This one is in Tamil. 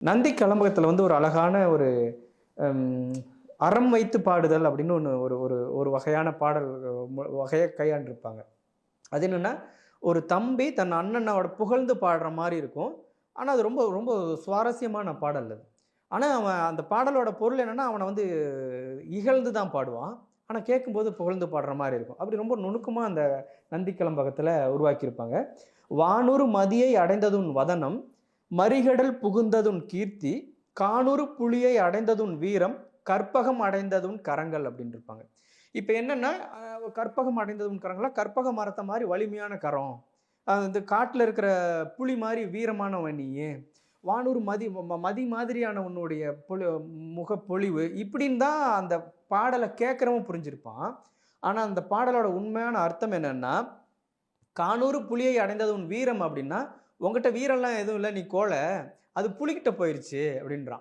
நந்தி கலம்பகத்துல வந்து ஒரு அழகான ஒரு ம், அறம் வைத்து பாடுதல் அப்படின்னு ஒன்று ஒரு ஒரு ஒரு வகையான பாடல் வகையை கையாண்டிருப்பாங்க. அது என்னன்னா, ஒரு தம்பி தன் அண்ணனோட புகழ்ந்து பாடுற மாரி இருக்கும். ஆனா, அது ரொம்ப ரொம்ப சுவாரஸ்யமான பாடல் அது. ஆனா, அவன் அந்த பாடலோட பொருள் என்னன்னா, அவன வந்து இகழ்ந்து தான் பாடுவான். ஆனா, கேட்கும்போது புகழ்ந்து பாடுற மாரி இருக்கும். அப்படி ரொம்ப நுணுக்கமா அந்த நந்தி கலம்பகத்துல உருவாக்கியிருப்பாங்க. "வானுறு மதியை அடைந்ததுன் வதனம், மறிகடல் புகுந்ததுன் கீர்த்தி, கானுறு புலியை அடைந்ததுன் வீரம், கற்பகம் அடைந்ததுன் கரங்கள்" அப்படின்னு இருப்பாங்க. இப்ப என்னன்னா, கற்பகம் அடைந்ததுன் கரங்கள்னா, கற்பக மரத்த மாரி வலிமையான கரம். இந்த காட்டுல இருக்கிற புலி மாரி வீரமானவன் நீயு. வானூர் மதி மாதிரியான உன்னுடைய முகப்பொலிவு இப்படின்னு தான் அந்த பாடல கேட்கிறவன் புரிஞ்சிருப்பான். ஆனா, அந்த பாடலோட உண்மையான அர்த்தம் என்னன்னா, "கானூறு புலியை அடைந்தது உன் வீரம்" அப்படின்னா, "உன்கிட்ட வீரம்லாம் எதுவும் இல்ல. நீ கோழை. அது புலிகிட்ட போயிருச்சு" அப்படின்றான்.